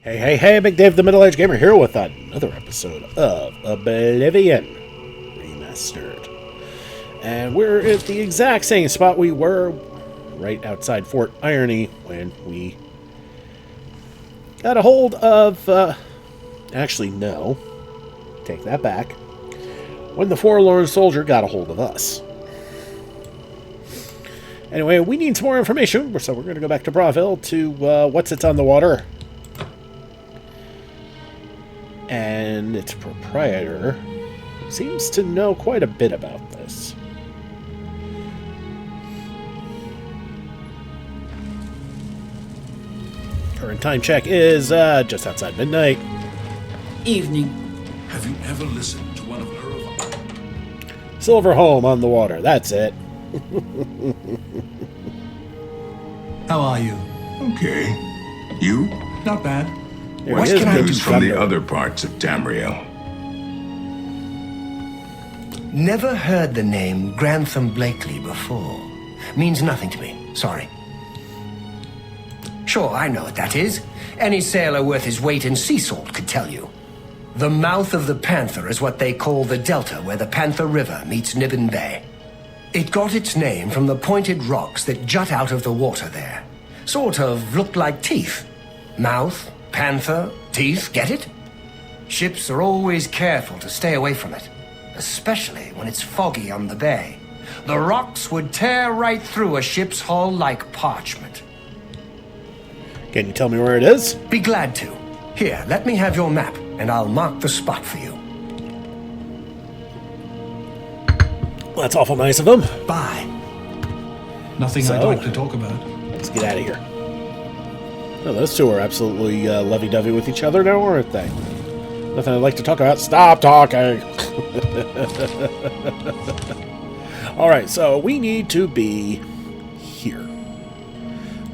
Hey, hey, hey, Big Dave, the Middle-Aged Gamer here with another episode of Oblivion Remastered. And we're at the exact same spot we were right outside Fort Irony when we got a hold of, actually, no, take that back, when the Forlorn Soldier got a hold of us. Anyway, we need some more information, so we're going to go back to Bravo to what's it's on the water. And its proprietor seems to know quite a bit about this. Current time check is just outside midnight. Evening. Have you ever listened to one of her? Silver Home on the water, that's it. How are you? Okay. You? Not bad. There What it is, can I good do from the thunder. other parts of Tamriel? Never heard the name Grantham Blakely before. Means nothing to me. Sorry. Sure, I know what that is. Any sailor worth his weight in sea salt could tell you. The mouth of the Panther is what they call the delta where the Panther River meets Nibbin Bay. It got its name from the pointed rocks that jut out of the water there. Sort of looked like teeth. Mouth, panther, teeth, get it? Ships are always careful to stay away from it, especially when it's foggy on the bay. The rocks would tear right through a ship's hull like parchment. Can you tell me where it is? Be glad to. Here, let me have your map, and I'll mark the spot for you. Well, that's awful nice of them. Bye. Nothing So? I'd like to talk about. Let's get out of here. Oh, those two are absolutely lovey-dovey with each other now, aren't they? Nothing I'd like to talk about. Stop talking! Alright, so we need to be here.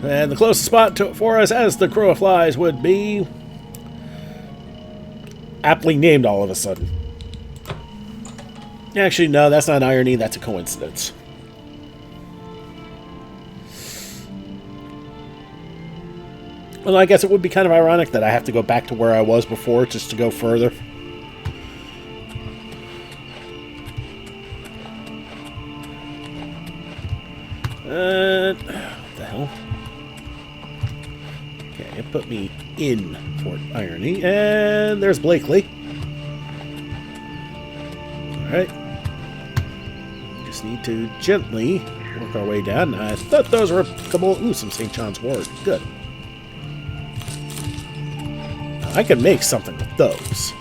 And the closest spot for us, as the crow flies, would be aptly named all of a sudden. Actually, no, that's not irony, that's a coincidence. Well, I guess it would be kind of ironic that I have to go back to where I was before just to go further. What the hell? Okay, it put me in Fort Irony, and there's Blakely. Alright. Just need to gently work our way down. I thought those were applicable. Ooh, some St. John's wort. Good. I could make something with those.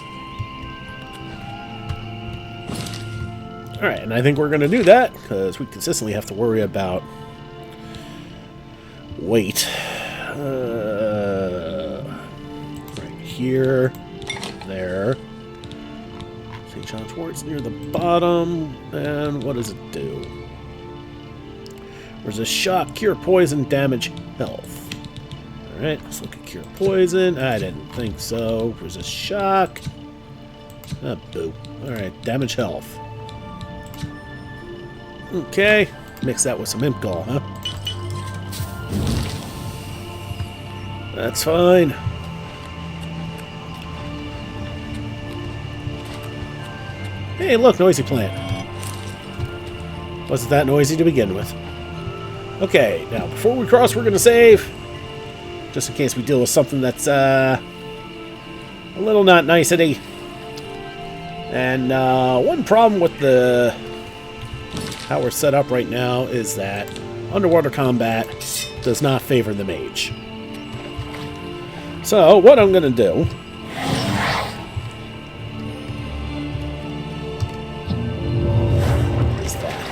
Alright, and I think we're going to do that, because we consistently have to worry about weight. Right here, there. St. John's wort's near the bottom, and what does it do? There's a shock, cure poison, damage, health. Alright, let's look at cure poison. I didn't think so. Resist shock. Ah, boo. Alright, damage health. Okay, mix that with some imp gall, huh? That's fine. Hey, look, noisy plant. Wasn't that noisy to begin with? Okay, now before we cross, we're going to save. Just in case we deal with something that's a little not nicety. And one problem with how we're set up right now is that underwater combat does not favor the mage. So what I'm going to do is that.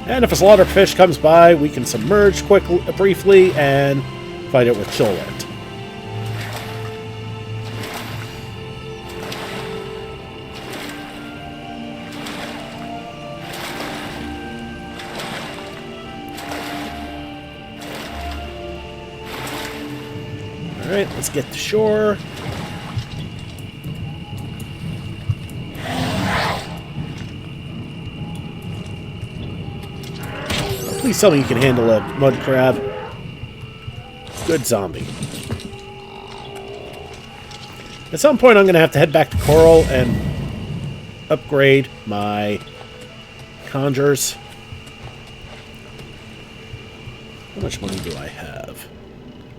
And if a slaughterfish comes by, we can submerge briefly and fight it with Chillwind. Alright, let's get to shore. Please tell me you can handle a mud crab. Good zombie. At some point, I'm going to have to head back to Coral and upgrade my conjures. How much money do I have?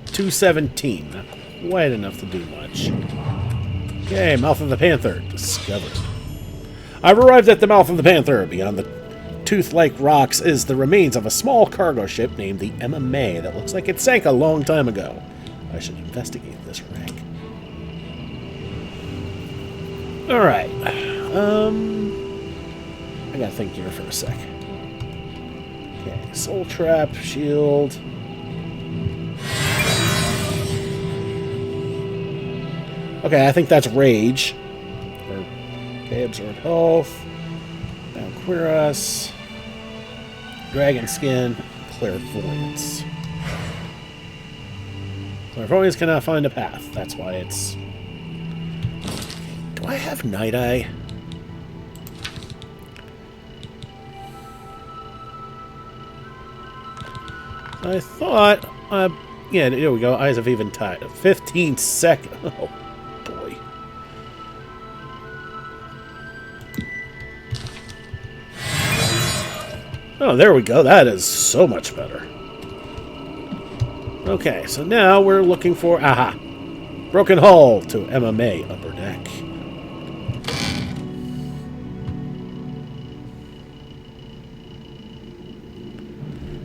217. Not quite enough to do much. Okay, Mouth of the Panther. Discovered. I've arrived at the Mouth of the Panther. Beyond the tooth-like rocks is the remains of a small cargo ship named the MMA that looks like it sank a long time ago. I should investigate this wreck. Alright. I gotta think here for a sec. Okay, Soul Trap, Shield. Okay, I think that's Rage. Okay, Absorb Health. Down Cuirass. Dragon Skin. Clairvoyance. Clairvoyance cannot find a path. That's why it's... Do I have Night Eye? I thought... yeah, there we go. Eyes of Eventide. 15 seconds. Oh, boy. Oh, there we go. That is so much better. Okay, so now we're looking for... Aha! Broken Hull to MMA Upper Deck.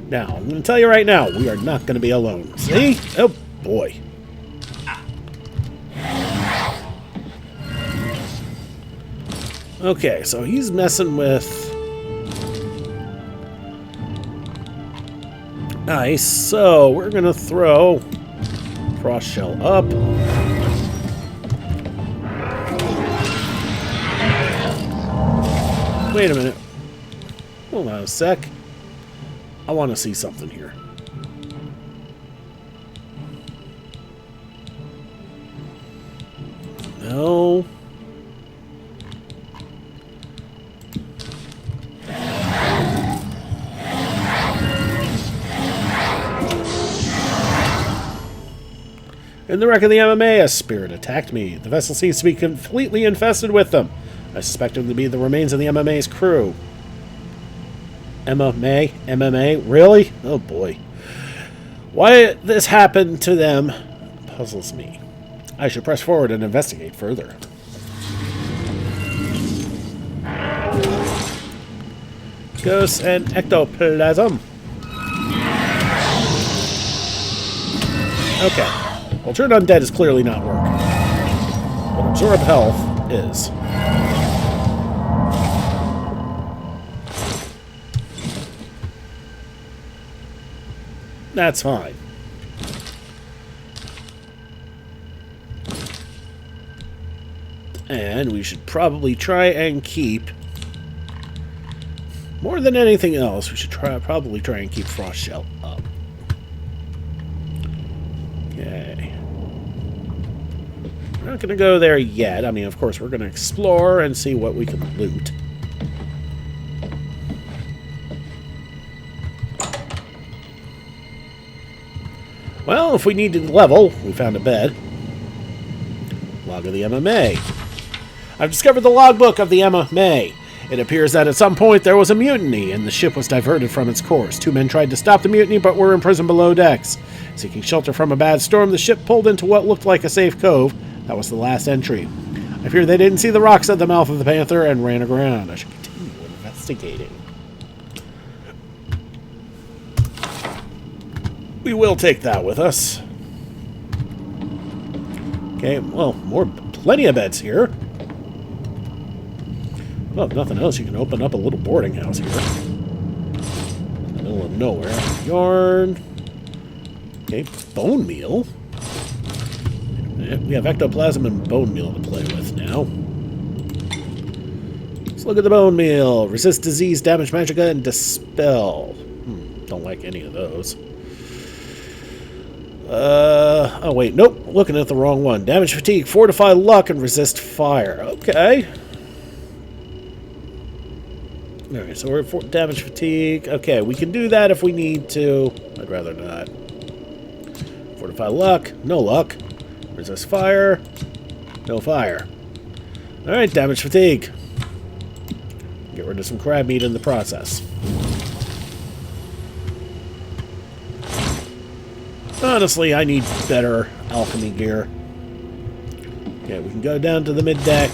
Now, I'm going to tell you right now, we are not going to be alone. See? Oh, boy. Okay, so he's messing with... Nice, so we're going to throw Frost Shell up. Wait a minute. Hold on a sec. I want to see something here. No. In the wreck of the MMA, a spirit attacked me. The vessel seems to be completely infested with them. I suspect them to be the remains of the MMA's crew. MMA? MMA? Really? Oh boy. Why this happened to them puzzles me. I should press forward and investigate further. Ghosts and ectoplasm. Okay. Well, Turn Undead is clearly not working. But Absorb Health is. That's fine. And we should probably try and keep... More than anything else, we should probably try and keep Frost Shell up. Okay. We're not going to go there yet. I mean, of course, we're going to explore and see what we can loot. Well, if we need to level, we found a bed. Log of the MMA. I've discovered the logbook of the MMA. It appears that at some point there was a mutiny, and the ship was diverted from its course. 2 men tried to stop the mutiny, but were imprisoned below decks. Seeking shelter from a bad storm, the ship pulled into what looked like a safe cove. That was the last entry. I fear they didn't see the rocks at the mouth of the Panther and ran aground. I should continue investigating. We will take that with us. Okay, well, plenty of beds here. Well, if nothing else, you can open up a little boarding house here. In the middle of nowhere. Yarn. Okay, bone meal. We have ectoplasm and bone meal to play with now. Let's look at the bone meal. Resist disease, damage magicka, and dispel. Don't like any of those. Oh wait, nope. Looking at the wrong one. Damage fatigue, fortify luck, and resist fire. Okay. Alright, so we're at 4 damage fatigue. Okay, we can do that if we need to. I'd rather not. Fortify luck. No luck. Resist fire. No fire. Alright, damage fatigue. Get rid of some crab meat in the process. Honestly, I need better alchemy gear. Okay, we can go down to the mid-deck.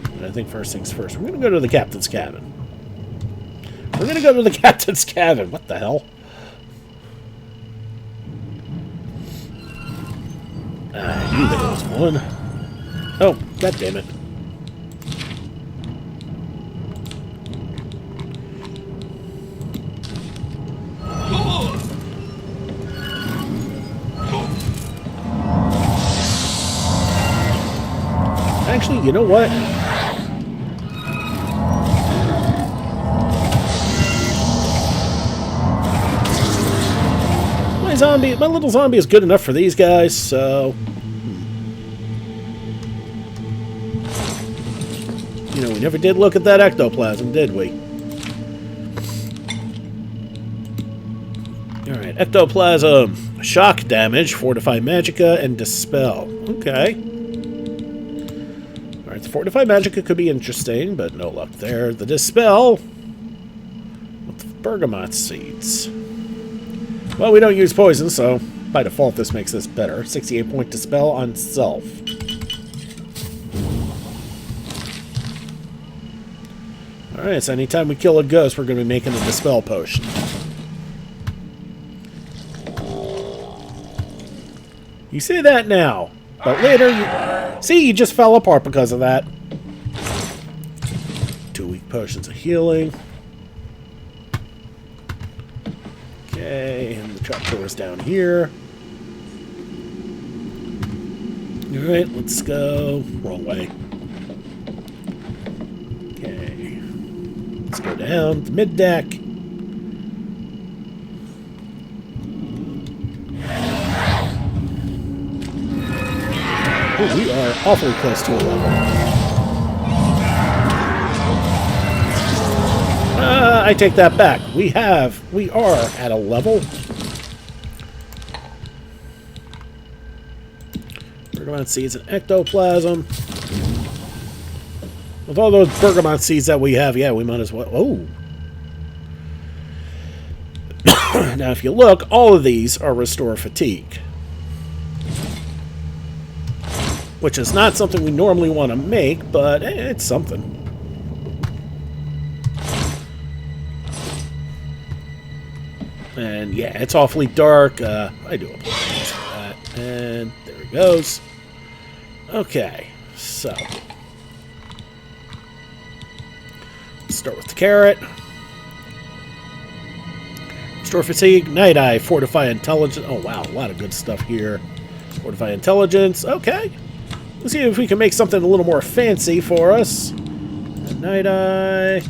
And I think first things first, we're going to go to the captain's cabin. We're going to go to the captain's cabin. What the hell? I knew there was one. Oh, god damn it. Actually, you know what? My little zombie is good enough for these guys, so... You know, we never did look at that ectoplasm, did we? Alright, ectoplasm. Shock damage, fortify magicka, and dispel. Okay. Alright, the fortify magicka could be interesting, but no luck there. The dispel... with the bergamot seeds. Well, we don't use poison, so by default this makes this better. 68 point dispel on self. Alright, so anytime we kill a ghost, we're going to be making a dispel potion. You say that now, but later you... See, you just fell apart because of that. 2 weak potions of healing. Okay, and the trapdoor's down here. Alright, let's go. Wrong way. Okay. Let's go down to mid-deck. Oh, we are awfully close to a level. I take that back. We are at a level. Bergamot seeds and ectoplasm. With all those bergamot seeds that we have, yeah, we might as well... Oh! Now, if you look, all of these are restore fatigue. Which is not something we normally want to make, but it's something. And yeah, it's awfully dark. I do apologize for that. And there it goes. Okay, so let's start with the carrot. Restore fatigue, night eye, fortify intelligence. Oh wow, a lot of good stuff here. Fortify intelligence. Okay, let's see if we can make something a little more fancy for us. Night eye.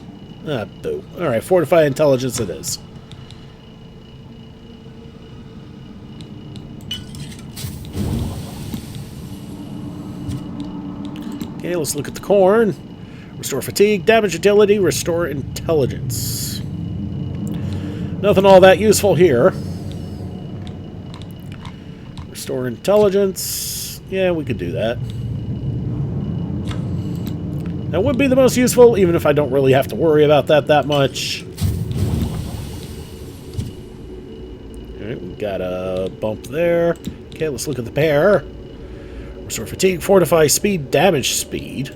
Ah, boo. All right, fortify intelligence it is. Okay, let's look at the corn. Restore fatigue, damage agility, restore intelligence. Nothing all that useful here. Restore intelligence. Yeah, we could do that. That would be the most useful, even if I don't really have to worry about that much. Alright, we got a bump there. Okay, let's look at the pear. Restore fatigue, fortify speed, damage speed.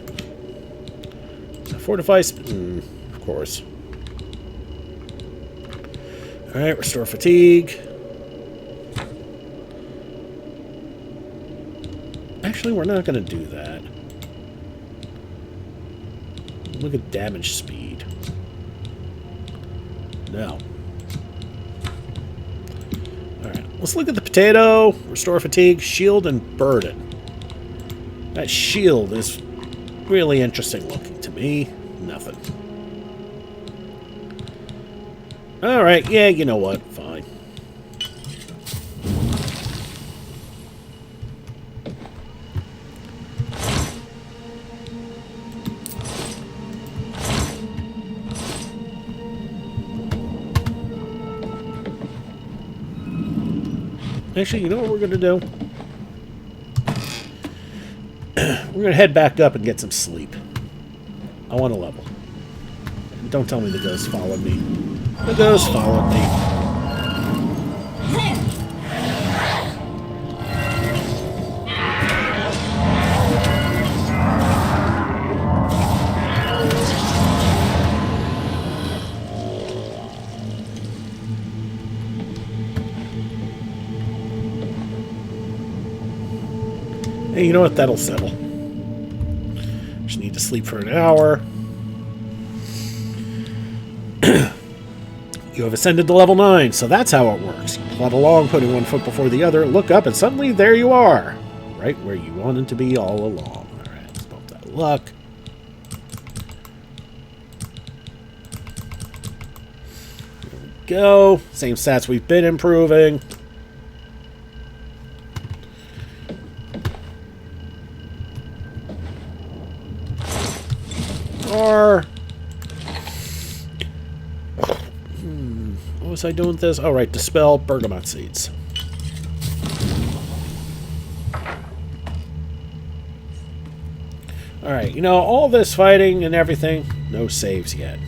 Fortify speed, of course. Alright, restore fatigue. Actually, we're not going to do that. Look at damage speed. No. Alright, let's look at the potato. Restore fatigue, shield, and burden. That shield is really interesting looking to me. Nothing. Alright, yeah, you know what? Fine. Actually, you know what we're going to do? We're going to head back up and get some sleep. I want a level. Don't tell me the ghost followed me. The ghost followed me. Hey, you know what? That'll settle. Just need to sleep for an hour. You have ascended to level 9, so that's how it works. You plod along, putting one foot before the other, look up, and suddenly there you are. Right where you wanted to be all along. Alright, let's bump that luck. There we go. Same stats we've been improving. What was I doing with this? Oh, right. Dispel bergamot seeds. Alright, you know, all this fighting and everything, no saves yet.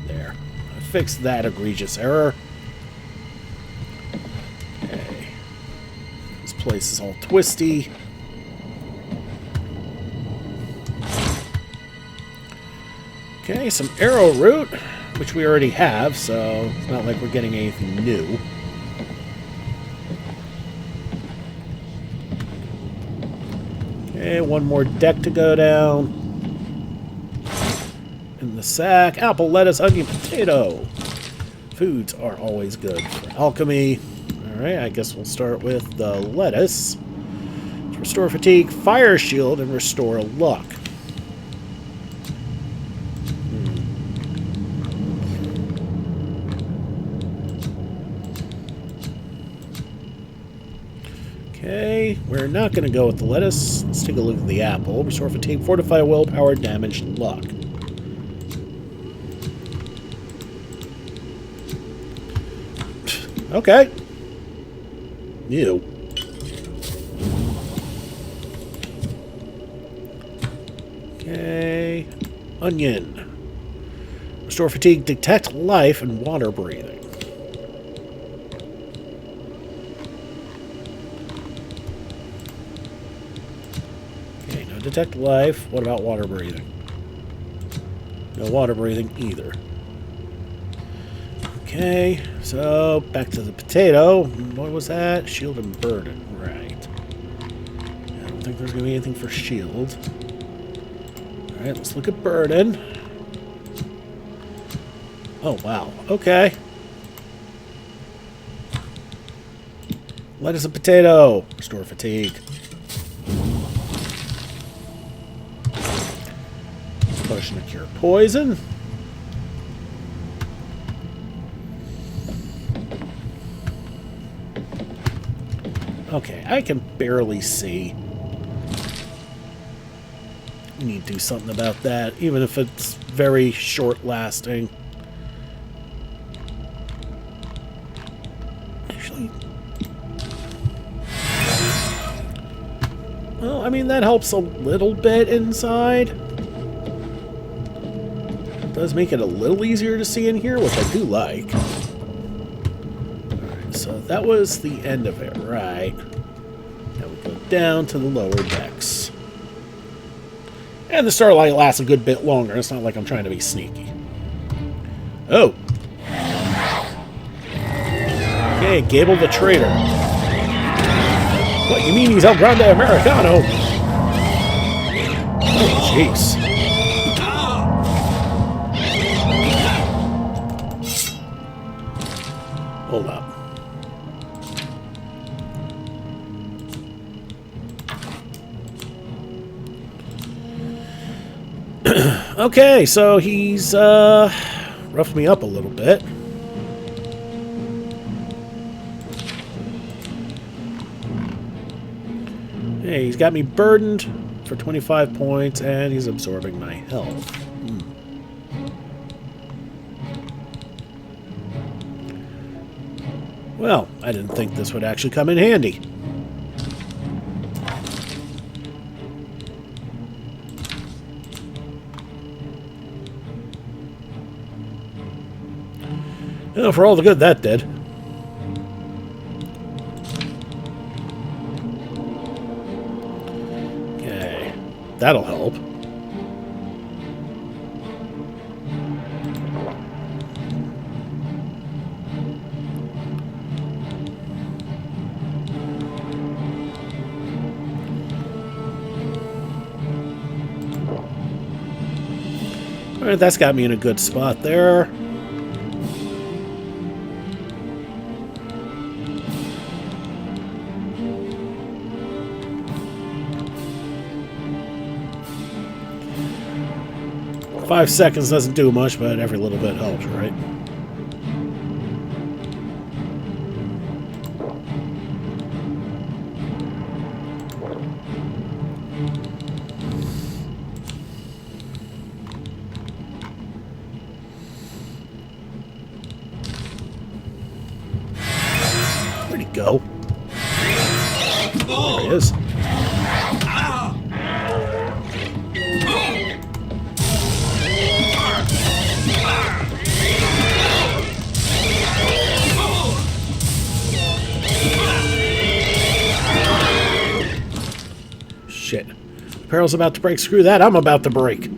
There. I fixed that egregious error. Okay. This place is all twisty. Okay, some arrow root, which we already have, so it's not like we're getting anything new. Okay, one more deck to go down. In the sack, apple, lettuce, onion, potato. Foods are always good for alchemy. Alright, I guess we'll start with the lettuce. Restore fatigue, fire shield, and restore luck. Okay, we're not going to go with the lettuce. Let's take a look at the apple. Restore fatigue, fortify willpower, damage, luck. Okay. New. Okay. Onion. Restore fatigue, detect life, and water breathing. Detect life. What about water breathing? No water breathing either. Okay, so back to the potato. What was that? Shield and burden. Right. I don't think there's going to be anything for shield. Alright, let's look at burden. Oh, wow. Okay. Lettuce and potato. Restore fatigue. Potion to cure poison. Okay, I can barely see. We need to do something about that, even if it's very short-lasting. Actually... Well, I mean, that helps a little bit inside. Does make it a little easier to see in here, which I do like. Alright, so that was the end of it, right? Now we go down to the lower decks. And the starlight lasts a good bit longer. It's not like I'm trying to be sneaky. Oh! Okay, Gable the Traitor. What, you mean he's El Grande Americano? Oh, jeez. Hold up. Okay, so he's roughed me up a little bit. Hey, he's got me burdened for 25 points, and he's absorbing my health. Well, I didn't think this would actually come in handy. Well, for all the good that did. Okay, that'll help. All right, that's got me in a good spot there. Five seconds doesn't do much, but every little bit helps, right? Where'd he go? There he is. Shit. Apparel's about to break. Screw that. I'm about to break.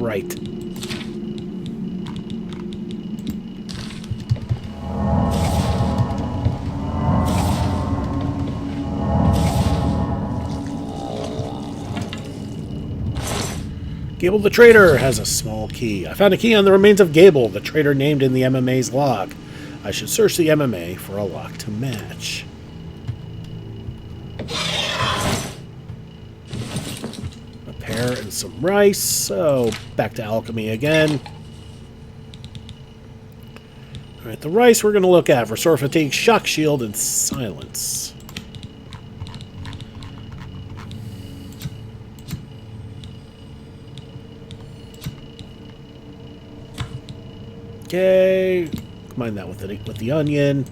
Right. Gable the Traitor has a small key. I found a key on the remains of Gable, the traitor named in the MMA's log. I should search the MMA for a lock to match. A pear and some rice. So, back to alchemy again. Alright, the rice we're going to look at. Restore fatigue, shock shield, and silence. Okay. Combine that with the onion.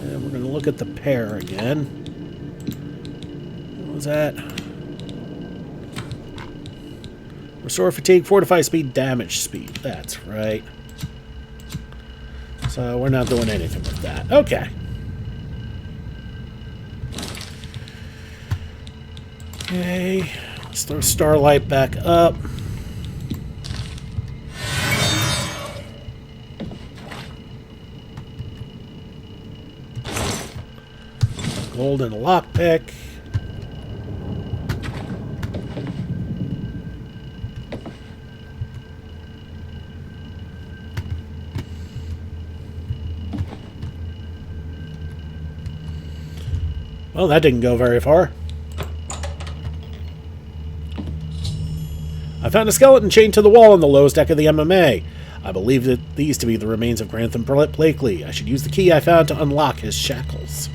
And we're going to look at the pear again. What was that? Restore fatigue, fortify speed, damage speed. That's right. So we're not doing anything with that. Okay. Okay. Let's throw Starlight back up. Golden lockpick. Well, that didn't go very far. I found a skeleton chained to the wall on the lowest deck of the MMA. I believe that these to be the remains of Grantham Blakely. I should use the key I found to unlock his shackles.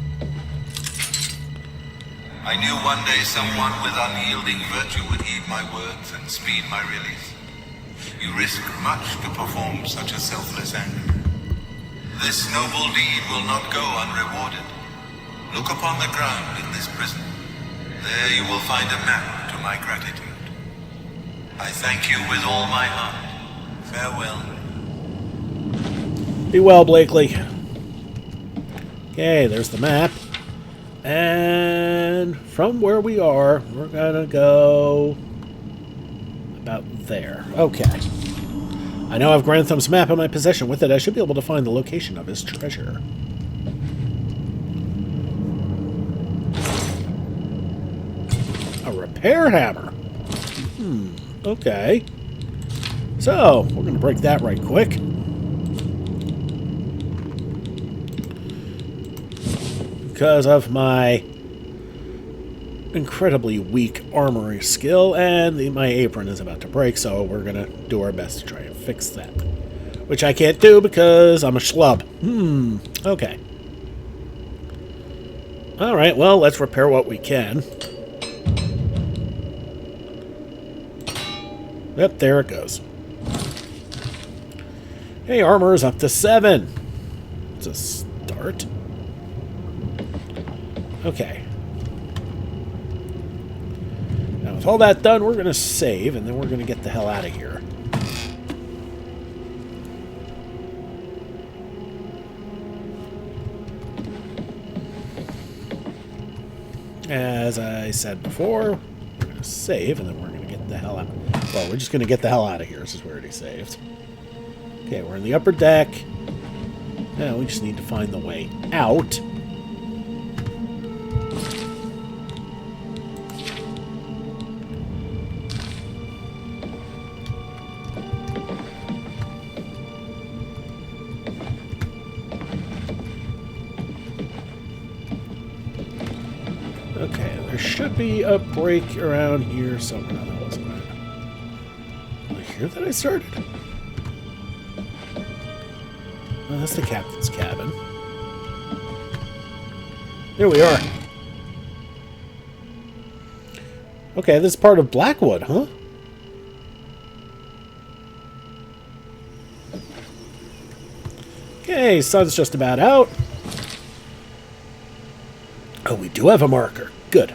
I knew one day someone with unyielding virtue would heed my words and speed my release. You risk much to perform such a selfless act. This noble deed will not go unrewarded. Look upon the ground in this prison. There you will find a map to my gratitude. I thank you with all my heart. Farewell. Be well, Blakely. Okay, there's the map. And from where we are, we're gonna go about there. Okay. I now have Grantham's map in my possession. With it, I should be able to find the location of his treasure. A repair hammer. Okay. So, we're gonna break that right quick. Because of my incredibly weak armory skill, and my apron is about to break, so we're going to do our best to try and fix that. Which I can't do because I'm a schlub. Okay. Alright, well, let's repair what we can. Yep, there it goes. Hey, armor is up to 7. It's a start. Okay. Now, with all that done, we're going to save, and then we're going to get the hell out of here. As I said before, we're going to save, and then we're going to get the hell out. Well, we're just going to get the hell out of here since we already saved. Okay, we're in the upper deck. Now we just need to find the way out. Okay, there should be a break around here somewhere. No, that wasn't it. Was it here that I started? Oh, that's the captain's cabin. There we are. Okay, this is part of Blackwood, huh? Okay, sun's just about out. Oh, we do have a marker. Good.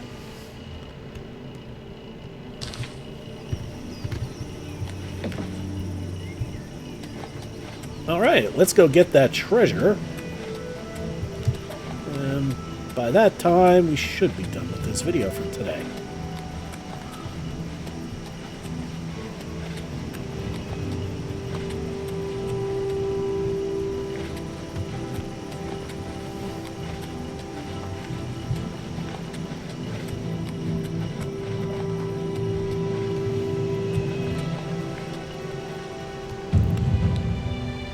Alright, let's go get that treasure. And by that time, we should be done with this video for today.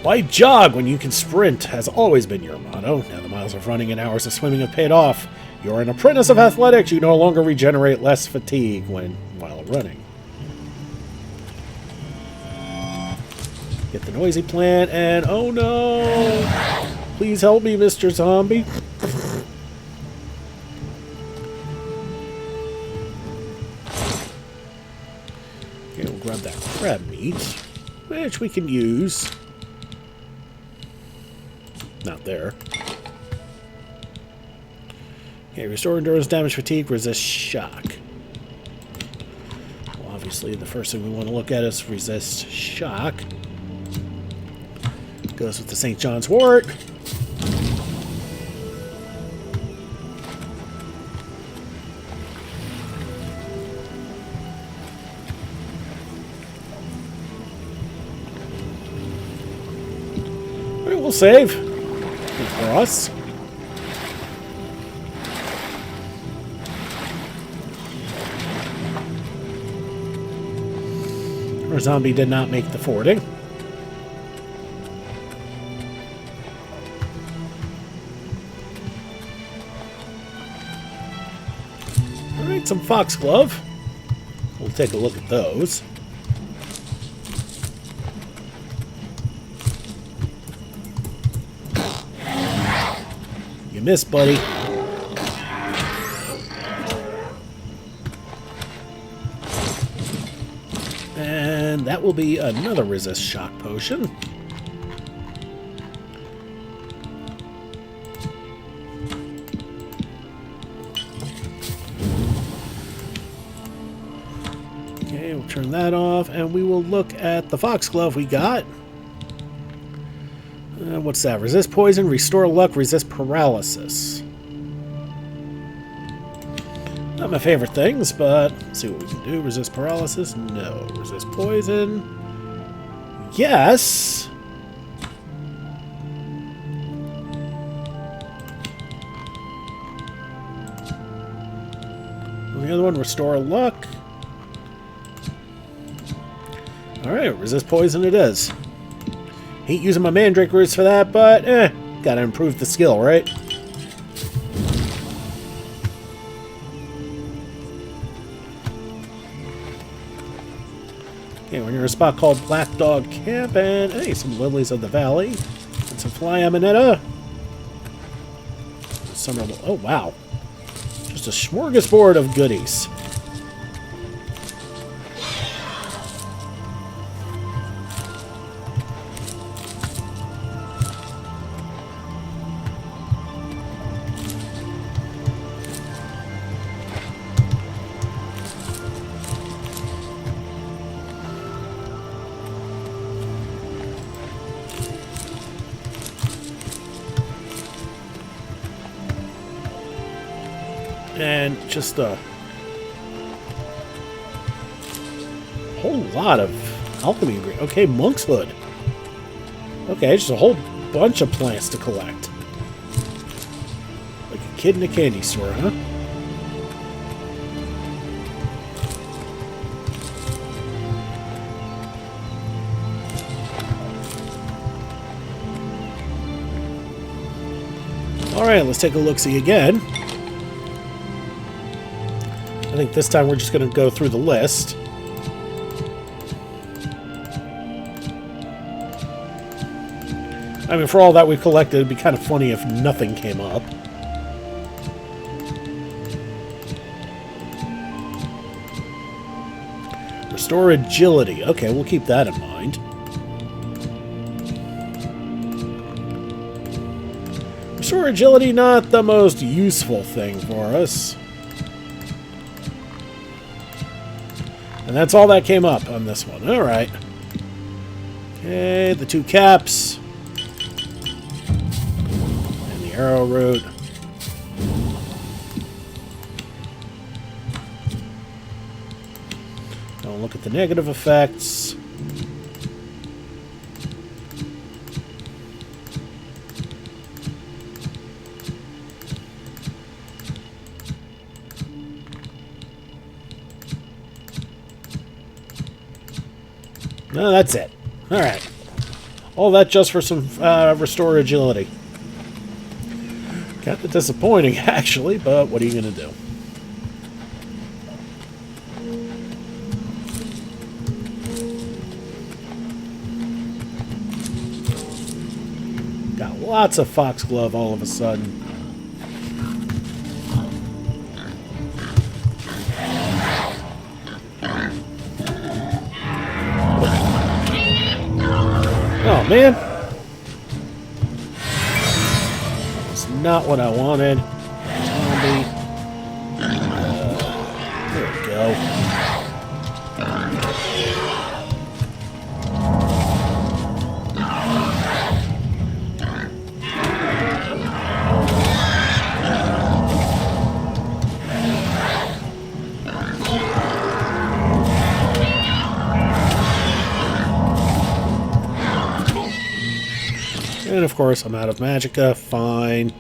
Why jog when you can sprint has always been your motto. Now the miles of running and hours of swimming have paid off. You're an apprentice of athletics. You no longer regenerate less fatigue while running. Get the noisy plant and oh no! Please help me, Mr. Zombie. Okay, we'll grab that crab meat, which we can use. Not there. Okay, restore endurance, damage, fatigue, resist shock. Well, obviously, the first thing we want to look at is resist shock. Goes with the St. John's wort. Alright, we'll save. For us. Our zombie did not make the fording. Alright, some foxglove. We'll take a look at those. You missed, buddy. And that will be another resist shock potion. Okay, we'll turn that off, and we will look at the foxglove we got. What's that? Resist poison, restore luck, resist paralysis. Not my favorite things, but let's see what we can do. Resist paralysis? No. Resist poison? Yes! And the other one, restore luck. Alright, resist poison it is. Hate using my mandrake roots for that, but gotta improve the skill, right? Okay, we're near a spot called Black Dog Camp, and hey, some lilies of the valley, and some fly amanita. Oh wow, just a smorgasbord of goodies. and just a whole lot of alchemy ingredients. Okay, monk's hood. Okay, just a whole bunch of plants to collect. Like a kid in a candy store, huh? Alright, let's take a look-see again. I think this time we're just going to go through the list. I mean, for all that we've collected, it'd be kind of funny if nothing came up. Restore agility. Okay, we'll keep that in mind. Restore agility, not the most useful thing for us. And that's all that came up on this one. Alright. Okay, the 2 caps. And the arrow root. Don't look at the negative effects. No, that's it. Alright. All that just for some restore agility. Kind of disappointing, actually, but what are you going to do? Got lots of foxglove all of a sudden. Oh, man. It's not what I wanted. Zombie. There we go. And of course, I'm out of magicka. Fine.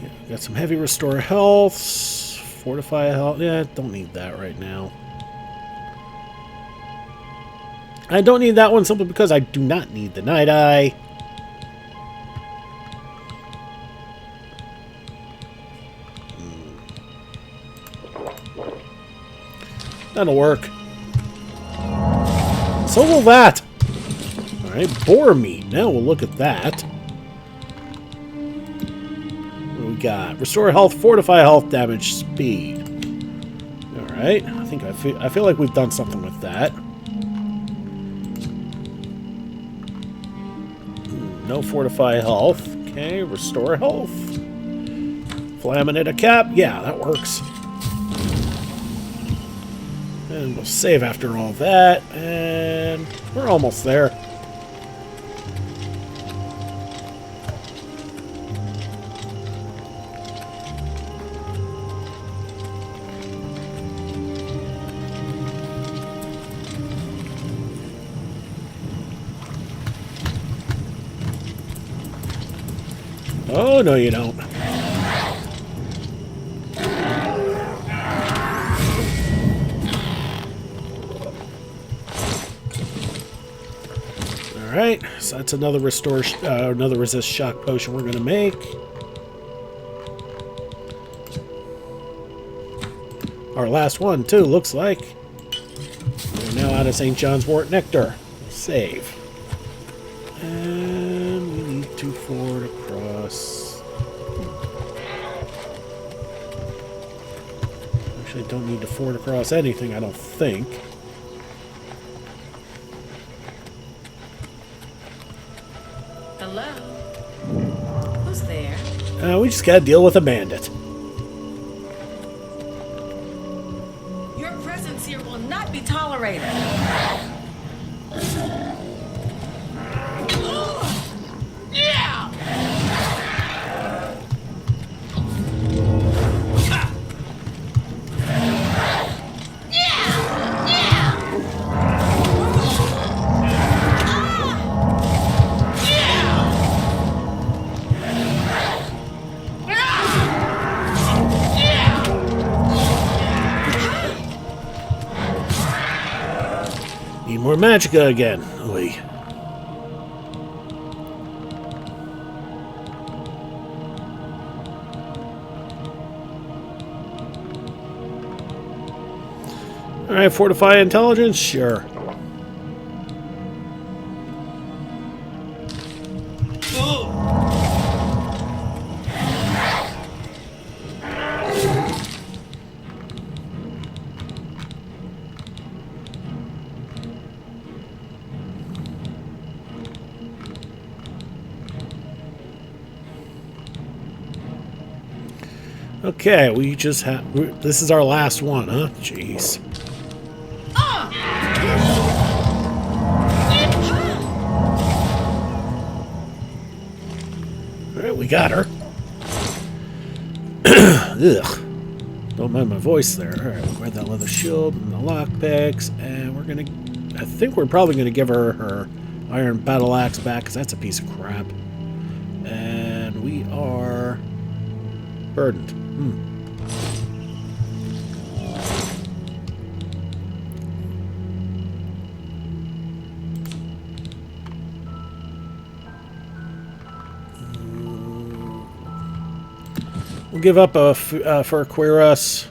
Yeah, got some heavy restore health. Fortify health. Yeah, don't need that right now. I don't need that one simply because I do not need the Night Eye. That'll work. So will that. Alright, boar meat. Now we'll look at that. What do we got? Restore health, fortify health, damage, speed. Alright, I feel like we've done something with that. No fortify health. Okay, restore health. Flaminate a cap. Yeah, that works. And we'll save after all that. And we're almost there. Oh, no you don't. Alright, so that's another restore, another resist shock potion we're gonna make. Our last one, too, looks like. We're now out of St. John's Wort Nectar. Save. And we need to forward across. Actually, don't need to forward across anything, I don't think. Hello? Who's there? We just gotta deal with a bandit. Your presence here will not be tolerated. More Magica again. Oy. Alright, fortify intelligence? Sure. Okay, we just have... This is our last one, huh? Jeez. Alright, we got her. Ugh. Don't mind my voice there. Alright, we'll grab that leather shield and the lockpicks, and we're gonna... I think we're probably gonna give her her iron battle axe back, because that's a piece of crap. And we are... burdened. We'll give up for Quiros.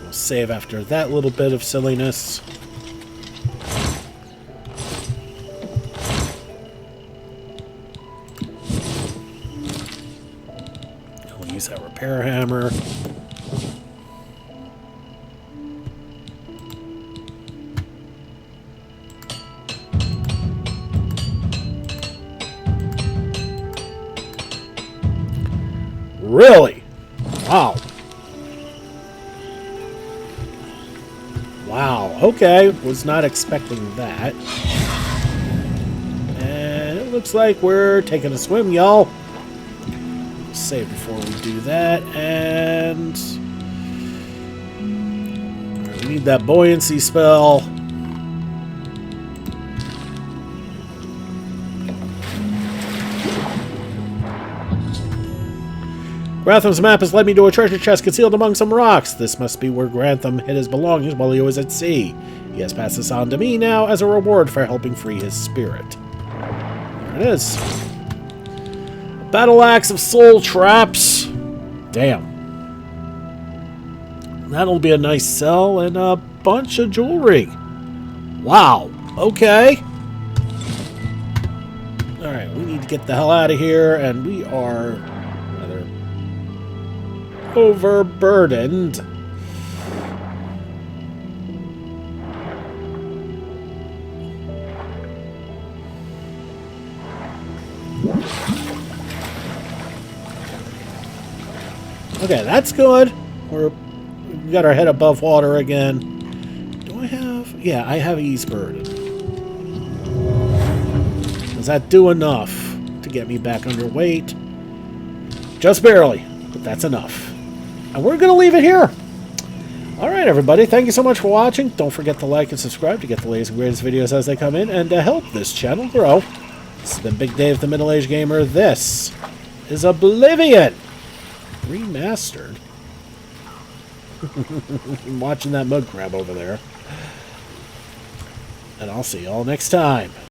We'll save after that little bit of silliness. We'll use that repair hammer. Really? Wow. Wow. Okay. Was not expecting that. And it looks like we're taking a swim, y'all. We'll save before we do that. And... we need that buoyancy spell. Grantham's map has led me to a treasure chest concealed among some rocks. This must be where Grantham hid his belongings while he was at sea. He has passed this on to me now as a reward for helping free his spirit. There it is. A battle axe of soul traps. Damn. That'll be a nice sell and a bunch of jewelry. Wow. Okay. Alright, we need to get the hell out of here, and we are... overburdened. Okay, that's good. We got our head above water again. Do I have... yeah, I have ease burden. Does that do enough to get me back under weight? Just barely, but that's enough. And we're going to leave it here. Alright, everybody. Thank you so much for watching. Don't forget to like and subscribe to get the latest and greatest videos as they come in and to help this channel grow. This has been Big Dave, the Middle-Aged Gamer. This is Oblivion Remastered. I'm watching that mud crab over there. And I'll see y'all next time.